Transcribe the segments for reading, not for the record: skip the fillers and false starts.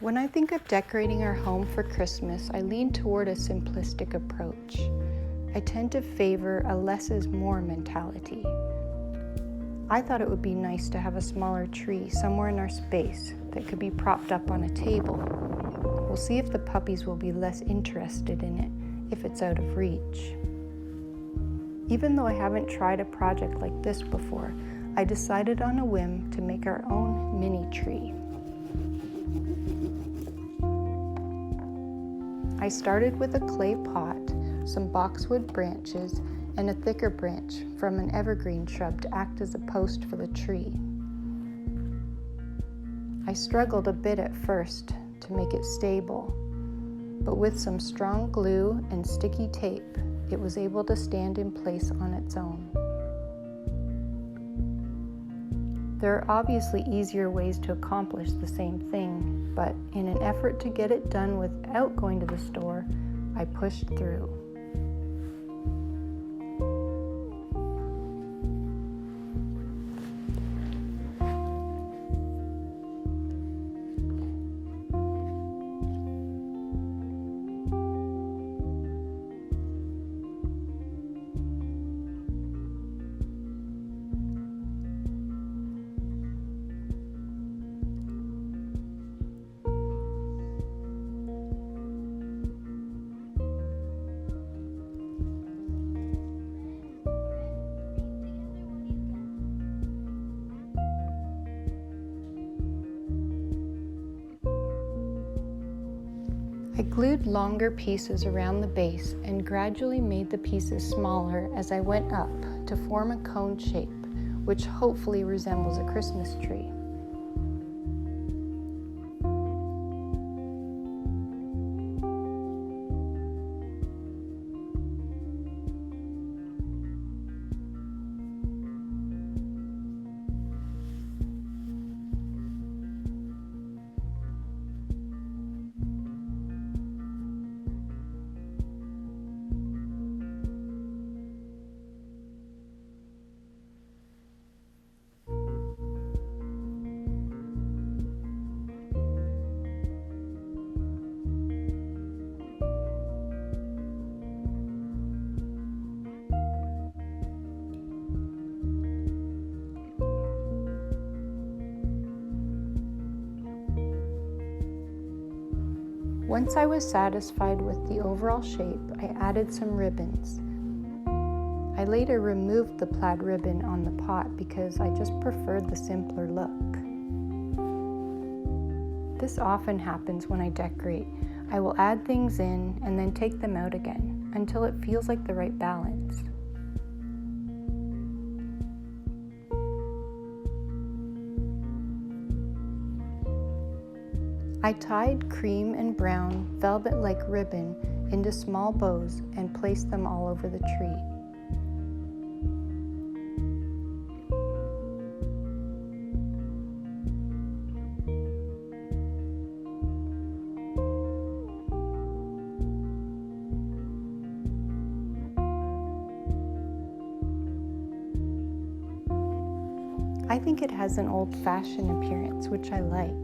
When I think of decorating our home for Christmas, I lean toward a simplistic approach. I tend to favor a less is more mentality. I thought it would be nice to have a smaller tree somewhere in our space that could be propped up on a table. We'll see if the puppies will be less interested in it if it's out of reach. Even though I haven't tried a project like this before, I decided on a whim to make our own mini tree. I started with a clay pot, some boxwood branches, and a thicker branch from an evergreen shrub to act as a post for the tree. I struggled a bit at first to make it stable, but with some strong glue and sticky tape, it was able to stand in place on its own. There are obviously easier ways to accomplish the same thing, but in an effort to get it done without going to the store, I pushed through. I glued longer pieces around the base and gradually made the pieces smaller as I went up to form a cone shape, which hopefully resembles a Christmas tree. Once I was satisfied with the overall shape, I added some ribbons. I later removed the plaid ribbon on the pot because I just preferred the simpler look. This often happens when I decorate. I will add things in and then take them out again until it feels like the right balance. I tied cream and brown velvet-like ribbon into small bows and placed them all over the tree. I think it has an old-fashioned appearance, which I like.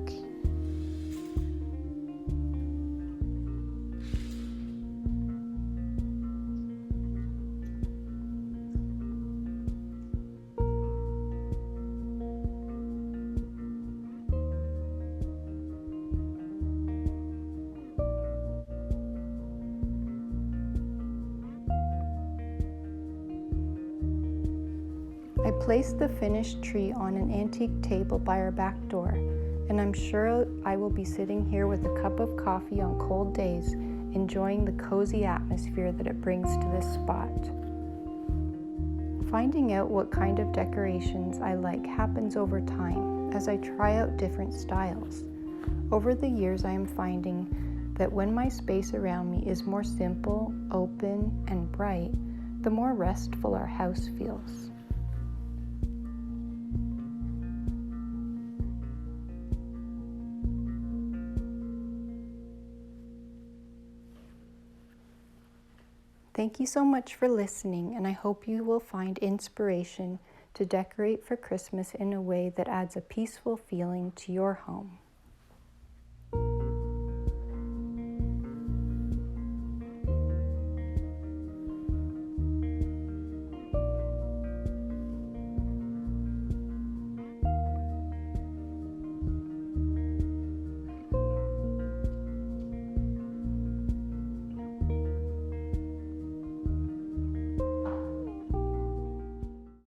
I placed the finished tree on an antique table by our back door, and I'm sure I will be sitting here with a cup of coffee on cold days, enjoying the cozy atmosphere that it brings to this spot. Finding out what kind of decorations I like happens over time as I try out different styles. Over the years, I am finding that when my space around me is more simple, open, and bright, the more restful our house feels. Thank you so much for listening, and I hope you will find inspiration to decorate for Christmas in a way that adds a peaceful feeling to your home.